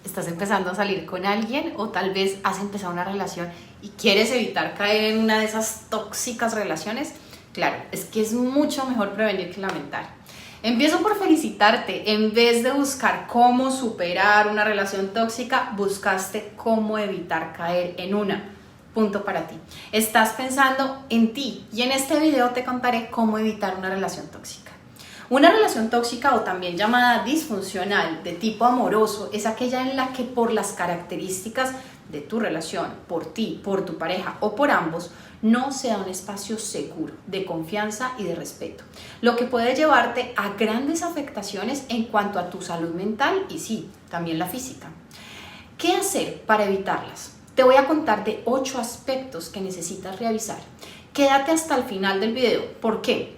estás empezando a salir con alguien o tal vez has empezado una relación y quieres evitar caer en una de esas tóxicas relaciones, claro, es que es mucho mejor prevenir que lamentar. Empiezo por felicitarte. En vez de buscar cómo superar una relación tóxica, buscaste cómo evitar caer en una. Punto para ti. Estás pensando en ti y en este video te contaré cómo evitar una relación tóxica. Una relación tóxica o también llamada disfuncional de tipo amoroso es aquella en la que por las características de tu relación, por ti, por tu pareja o por ambos, no se da un espacio seguro, de confianza y de respeto, lo que puede llevarte a grandes afectaciones en cuanto a tu salud mental y sí, también la física. ¿Qué hacer para evitarlas? Te voy a contar de 8 aspectos que necesitas revisar. Quédate hasta el final del video. ¿Por qué?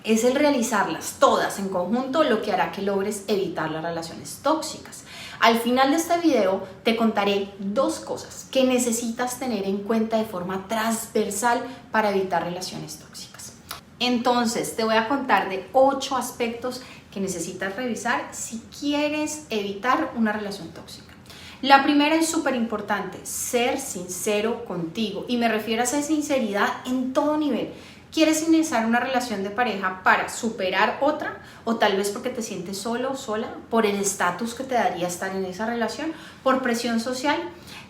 Es el realizarlas todas en conjunto lo que hará que logres evitar las relaciones tóxicas. Al final de este video te contaré 2 cosas que necesitas tener en cuenta de forma transversal para evitar relaciones tóxicas. Entonces te voy a contar de 8 aspectos que necesitas revisar si quieres evitar una relación tóxica. La primera es súper importante, ser sincero contigo, y me refiero a esa sinceridad en todo nivel. ¿Quieres iniciar una relación de pareja para superar otra? O tal vez porque te sientes solo o sola, por el estatus que te daría estar en esa relación, por presión social.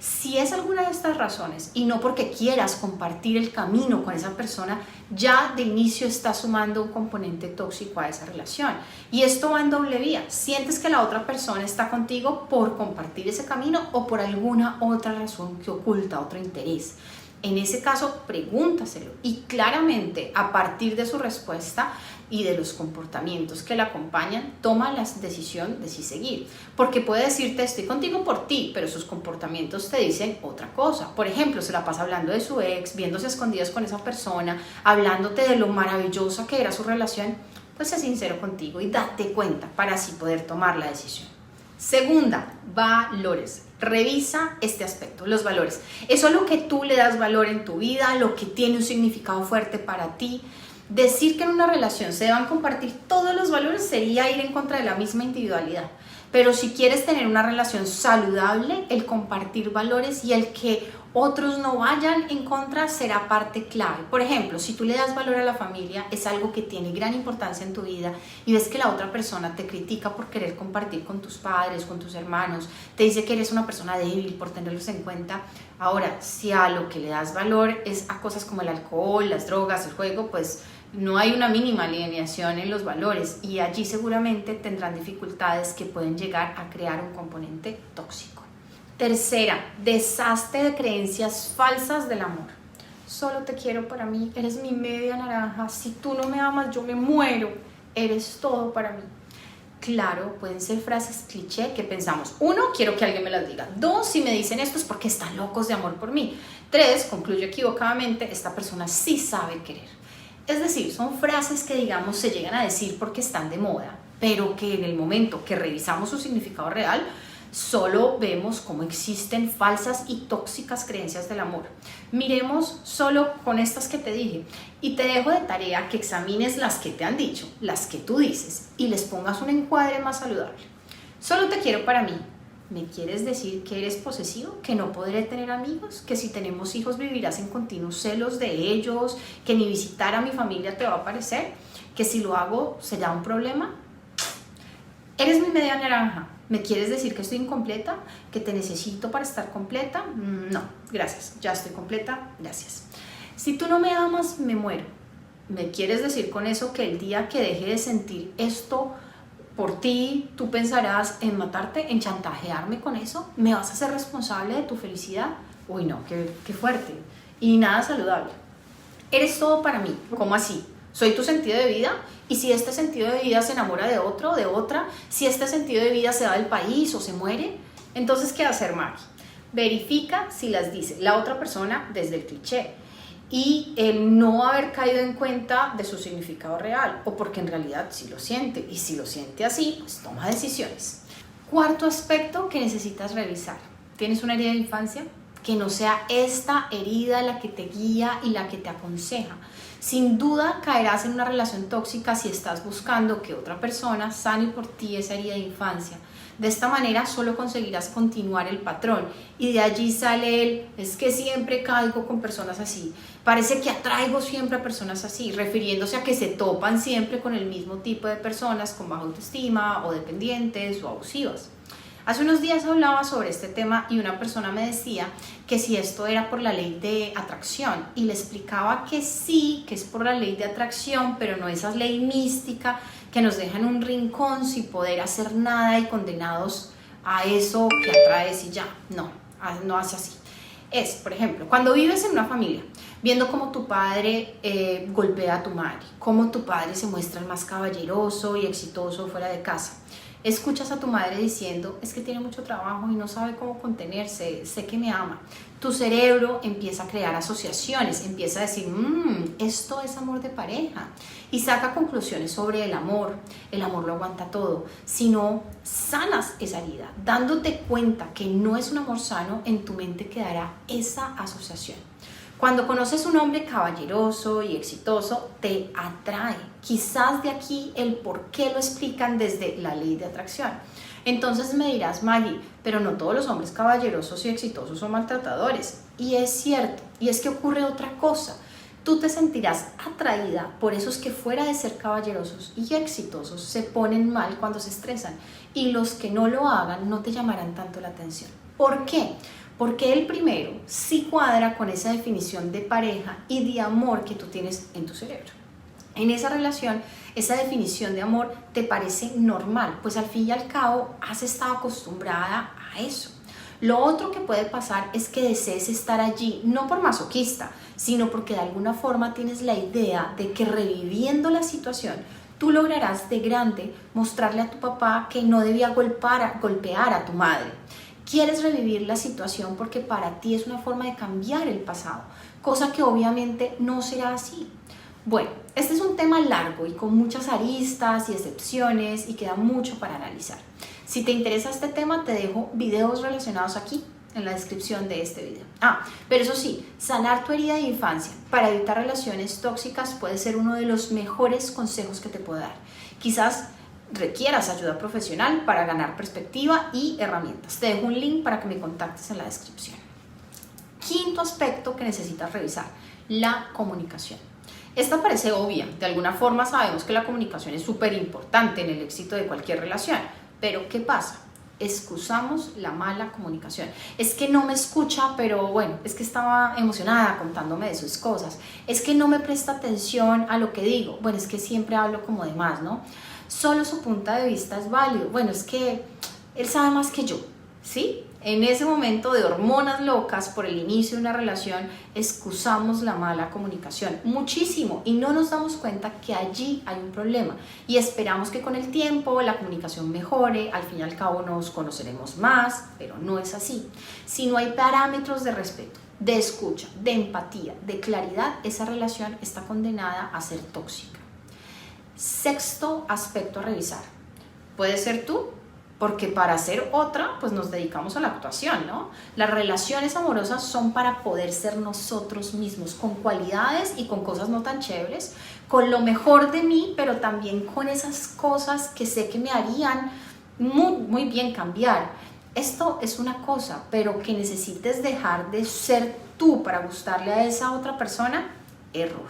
Si es alguna de estas razones y no porque quieras compartir el camino con esa persona, ya de inicio estás sumando un componente tóxico a esa relación. Y esto va en doble vía. Sientes que la otra persona está contigo por compartir ese camino o por alguna otra razón que oculta otro interés. En ese caso, pregúntaselo y claramente a partir de su respuesta y de los comportamientos que la acompañan, toma la decisión de si seguir. Porque puede decirte, estoy contigo por ti, pero sus comportamientos te dicen otra cosa. Por ejemplo, se la pasa hablando de su ex, viéndose a escondidas con esa persona, hablándote de lo maravillosa que era su relación. Pues sé sincero contigo y date cuenta para así poder tomar la decisión. Segunda, valores. Revisa este aspecto, los valores. Eso es lo que tú le das valor en tu vida, lo que tiene un significado fuerte para ti. Decir que en una relación se deban compartir todos los valores sería ir en contra de la misma individualidad. Pero si quieres tener una relación saludable, el compartir valores y el que otros no vayan en contra será parte clave. Por ejemplo, si tú le das valor a la familia, es algo que tiene gran importancia en tu vida y ves que la otra persona te critica por querer compartir con tus padres, con tus hermanos, te dice que eres una persona débil por tenerlos en cuenta. Ahora, si a lo que le das valor es a cosas como el alcohol, las drogas, el juego, pues no hay una mínima alineación en los valores y allí seguramente tendrán dificultades que pueden llegar a crear un componente tóxico. Tercera, deshazte de creencias falsas del amor. Solo te quiero para mí, eres mi media naranja, si tú no me amas yo me muero, eres todo para mí. Claro, pueden ser frases cliché que pensamos, 1, quiero que alguien me las diga, 2, si me dicen esto es porque están locos de amor por mí, 3, concluyo equivocadamente, esta persona sí sabe querer. Es decir, son frases que digamos se llegan a decir porque están de moda, pero que en el momento que revisamos su significado real, solo vemos cómo existen falsas y tóxicas creencias del amor. Miremos solo con estas que te dije y te dejo de tarea que examines las que te han dicho, las que tú dices y les pongas un encuadre más saludable. Solo te quiero para mí. ¿Me quieres decir que eres posesivo? ¿Que no podré tener amigos? ¿Que si tenemos hijos vivirás en continuos celos de ellos? ¿Que ni visitar a mi familia te va a parecer? ¿Que si lo hago será un problema? ¿Eres mi media naranja? ¿Me quieres decir que estoy incompleta? ¿Que te necesito para estar completa? No, gracias, ya estoy completa, gracias. Si tú no me amas, me muero. ¿Me quieres decir con eso que el día que deje de sentir esto por ti, tú pensarás en matarte, en chantajearme con eso? ¿Me vas a hacer responsable de tu felicidad? Uy, no, qué fuerte y nada saludable. Eres todo para mí. ¿Cómo así? Soy tu sentido de vida, y si este sentido de vida se enamora de otro, de otra, si este sentido de vida se va del país o se muere, entonces ¿qué hacer, Maggie? Verifica si las dice la otra persona desde el cliché y el no haber caído en cuenta de su significado real, o porque en realidad sí lo siente, y si lo siente así, pues toma decisiones. Cuarto aspecto que necesitas revisar. ¿Tienes una herida de infancia? Que no sea esta herida la que te guía y la que te aconseja. Sin duda caerás en una relación tóxica si estás buscando que otra persona sane por ti esa herida de infancia. De esta manera solo conseguirás continuar el patrón y de allí sale el es que siempre caigo con personas así, parece que atraigo siempre a personas así, refiriéndose a que se topan siempre con el mismo tipo de personas con baja autoestima o dependientes o abusivas. Hace unos días hablaba sobre este tema y una persona me decía que si esto era por la ley de atracción y le explicaba que sí, que es por la ley de atracción, pero no esa ley mística que nos deja en un rincón sin poder hacer nada y condenados a eso que atraes y ya. No, no es así. Es, por ejemplo, cuando vives en una familia, viendo cómo tu padre golpea a tu madre, cómo tu padre se muestra el más caballeroso y exitoso fuera de casa. Escuchas a tu madre diciendo, es que tiene mucho trabajo y no sabe cómo contenerse, sé que me ama. Tu cerebro empieza a crear asociaciones, empieza a decir, esto es amor de pareja. Y saca conclusiones sobre el amor lo aguanta todo. Si no sanas esa herida, dándote cuenta que no es un amor sano, en tu mente quedará esa asociación. Cuando conoces un hombre caballeroso y exitoso, te atrae. Quizás de aquí el por qué lo explican desde la ley de atracción. Entonces me dirás, Maggie, pero no todos los hombres caballerosos y exitosos son maltratadores. Y es cierto, y es que ocurre otra cosa. Tú te sentirás atraída por esos que fuera de ser caballerosos y exitosos se ponen mal cuando se estresan. Y los que no lo hagan no te llamarán tanto la atención. ¿Por qué? Porque el primero sí cuadra con esa definición de pareja y de amor que tú tienes en tu cerebro. En esa relación, esa definición de amor te parece normal, pues al fin y al cabo has estado acostumbrada a eso. Lo otro que puede pasar es que desees estar allí, no por masoquista, sino porque de alguna forma tienes la idea de que reviviendo la situación, tú lograrás de grande mostrarle a tu papá que no debía golpear a tu madre. Quieres revivir la situación porque para ti es una forma de cambiar el pasado, cosa que obviamente no será así. Bueno, este es un tema largo y con muchas aristas y excepciones y queda mucho para analizar. Si te interesa este tema, te dejo videos relacionados aquí en la descripción de este video. Pero eso sí, sanar tu herida de infancia para evitar relaciones tóxicas puede ser uno de los mejores consejos que te puedo dar. Quizás requieras ayuda profesional para ganar perspectiva y herramientas. Te dejo un link para que me contactes en la descripción. Quinto aspecto que necesitas revisar, la comunicación. Esta parece obvia, de alguna forma sabemos que la comunicación es súper importante en el éxito de cualquier relación, pero ¿qué pasa? Excusamos la mala comunicación. Es que no me escucha, pero bueno, es que estaba emocionada contándome de sus cosas. Es que no me presta atención a lo que digo. Bueno, es que siempre hablo como de más, ¿no? Solo su punto de vista es válido. Bueno, es que él sabe más que yo, ¿sí? En ese momento de hormonas locas por el inicio de una relación, excusamos la mala comunicación muchísimo y no nos damos cuenta que allí hay un problema y esperamos que con el tiempo la comunicación mejore, al fin y al cabo nos conoceremos más, pero no es así. Si no hay parámetros de respeto, de escucha, de empatía, de claridad, esa relación está condenada a ser tóxica. Sexto aspecto a revisar. ¿Puede ser tú? Porque para ser otra, pues nos dedicamos a la actuación, ¿no? Las relaciones amorosas son para poder ser nosotros mismos, con cualidades y con cosas no tan chéveres, con lo mejor de mí, pero también con esas cosas que sé que me harían muy bien cambiar. Esto es una cosa, pero que necesites dejar de ser tú para gustarle a esa otra persona, error.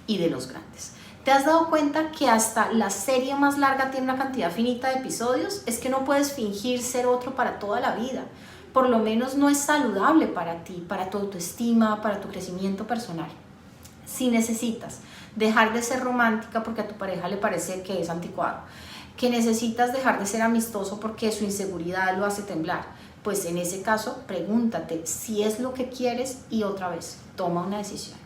Y de los grandes. ¿Te has dado cuenta que hasta la serie más larga tiene una cantidad finita de episodios? Es que no puedes fingir ser otro para toda la vida. Por lo menos no es saludable para ti, para tu autoestima, para tu crecimiento personal. Si necesitas dejar de ser romántica porque a tu pareja le parece que es anticuado, que necesitas dejar de ser amistoso porque su inseguridad lo hace temblar, pues en ese caso pregúntate si es lo que quieres y otra vez toma una decisión.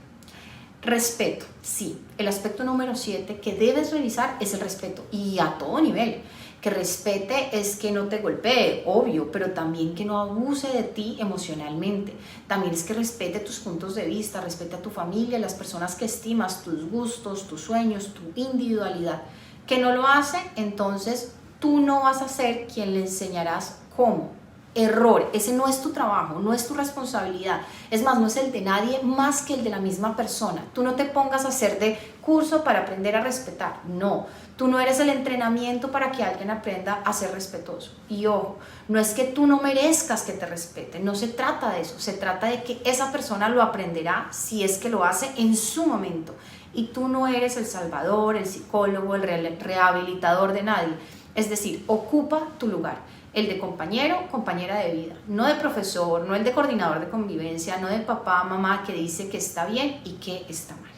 Respeto, sí. El aspecto número 7 que debes revisar es el respeto y a todo nivel. Que respete es que no te golpee, obvio, pero también que no abuse de ti emocionalmente. También es que respete tus puntos de vista, respete a tu familia, las personas que estimas, tus gustos, tus sueños, tu individualidad. Que no lo hace, entonces tú no vas a ser quien le enseñarás cómo. Error, ese no es tu trabajo, no es tu responsabilidad. Es más, no es el de nadie más que el de la misma persona. Tú no te pongas a hacer de curso para aprender a respetar. No, tú no eres el entrenamiento para que alguien aprenda a ser respetuoso. Y ojo, no es que tú no merezcas que te respeten, no se trata de eso. Se trata de que esa persona lo aprenderá si es que lo hace en su momento. Y tú no eres el salvador, el psicólogo, el rehabilitador de nadie. Es decir, ocupa tu lugar, el de compañero, compañera de vida, no de profesor, no el de coordinador de convivencia, no de papá, mamá que dice que está bien y que está mal.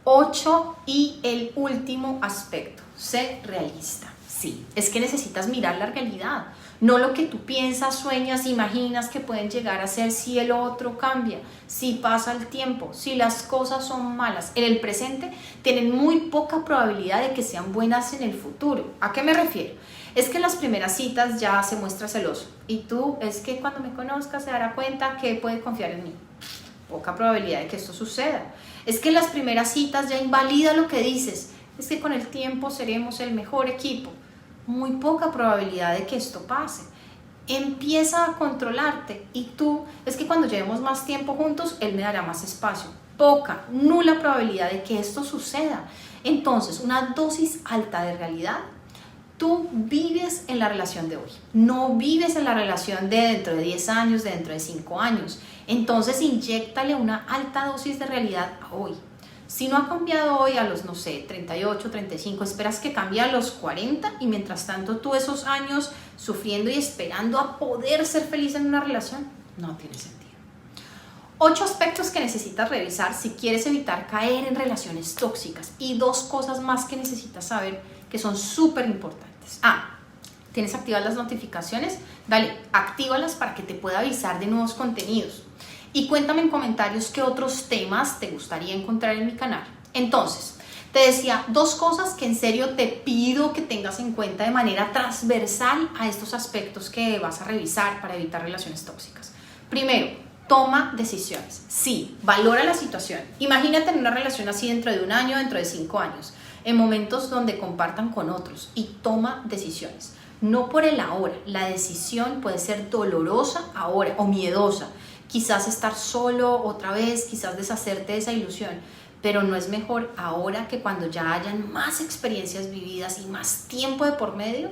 8, y el último aspecto, sé realista. Sí, es que necesitas mirar la realidad, no lo que tú piensas, sueñas, imaginas que pueden llegar a ser si el otro cambia, si pasa el tiempo, si las cosas son malas. En el presente tienen muy poca probabilidad de que sean buenas en el futuro. ¿A qué me refiero? Es que en las primeras citas ya se muestra celoso y tú es que cuando me conozcas se dará cuenta que puede confiar en mí. Poca probabilidad de que esto suceda. Es que en las primeras citas ya invalida lo que dices. Es que con el tiempo seremos el mejor equipo. Muy poca probabilidad de que esto pase. Empieza a controlarte y tú, es que cuando llevemos más tiempo juntos, él me dará más espacio. Poca, nula probabilidad de que esto suceda. Entonces, una dosis alta de realidad. Tú vives en la relación de hoy, no vives en la relación de dentro de 10 años, de dentro de 5 años. Entonces, inyéctale una alta dosis de realidad a hoy. Si no ha cambiado hoy a los, no sé, 38, 35, esperas que cambie a los 40 y mientras tanto tú esos años sufriendo y esperando a poder ser feliz en una relación, no tiene sentido. 8 aspectos que necesitas revisar si quieres evitar caer en relaciones tóxicas y 2 cosas más que necesitas saber que son súper importantes. ¿Tienes activadas las notificaciones? Dale, actívalas para que te pueda avisar de nuevos contenidos. Y cuéntame en comentarios qué otros temas te gustaría encontrar en mi canal. Entonces, te decía 2 cosas que en serio te pido que tengas en cuenta de manera transversal a estos aspectos que vas a revisar para evitar relaciones tóxicas. Primero, toma decisiones. Sí, valora la situación. Imagínate en una relación así dentro de 1 año, dentro de 5 años, en momentos donde compartan con otros y toma decisiones. No por el ahora. La decisión puede ser dolorosa ahora o miedosa. Quizás estar solo otra vez, quizás deshacerte de esa ilusión, pero no es mejor ahora que cuando ya hayan más experiencias vividas y más tiempo de por medio.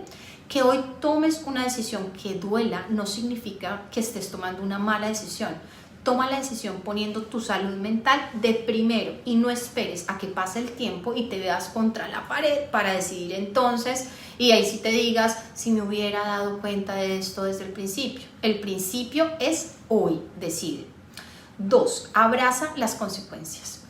Que hoy tomes una decisión que duela no significa que estés tomando una mala decisión. Toma la decisión poniendo tu salud mental de primero y no esperes a que pase el tiempo y te veas contra la pared para decidir entonces y ahí sí te digas, si me hubiera dado cuenta de esto desde el principio. El principio es hoy, decide. 2, abraza las consecuencias.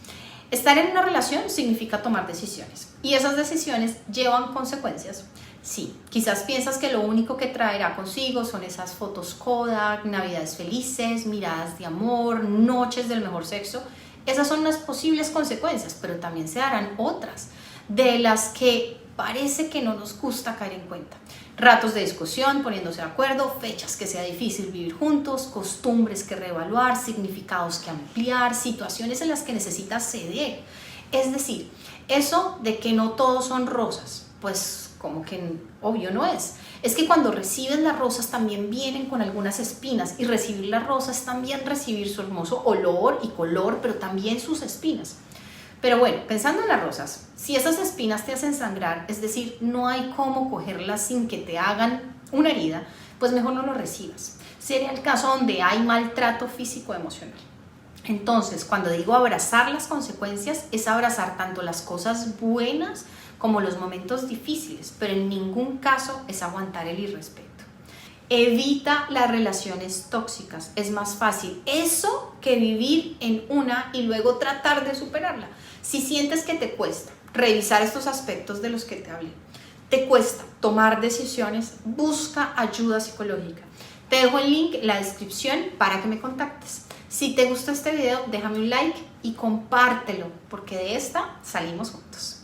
Estar en una relación significa tomar decisiones y esas decisiones llevan consecuencias. Sí, quizás piensas que lo único que traerá consigo son esas fotos Kodak, navidades felices, miradas de amor, noches del mejor sexo. Esas son las posibles consecuencias, pero también se darán otras, de las que parece que no nos gusta caer en cuenta. Ratos de discusión, poniéndose de acuerdo, fechas que sea difícil vivir juntos, costumbres que reevaluar, significados que ampliar, situaciones en las que necesitas ceder. Es decir, eso de que no todos son rosas, pues como que obvio no es. Es que cuando recibes las rosas también vienen con algunas espinas y recibir las rosas también recibir su hermoso olor y color, pero también sus espinas. Pero bueno, pensando en las rosas, si esas espinas te hacen sangrar, es decir, no hay cómo cogerlas sin que te hagan una herida, pues mejor no lo recibas. Sería el caso donde hay maltrato físico o emocional. Entonces, cuando digo abrazar las consecuencias, es abrazar tanto las cosas buenas como los momentos difíciles, pero en ningún caso es aguantar el irrespeto. Evita las relaciones tóxicas, es más fácil eso que vivir en una y luego tratar de superarla. Si sientes que te cuesta revisar estos aspectos de los que te hablé, te cuesta tomar decisiones, busca ayuda psicológica. Te dejo el link en la descripción para que me contactes. Si te gustó este video, déjame un like y compártelo, porque de esta salimos juntos.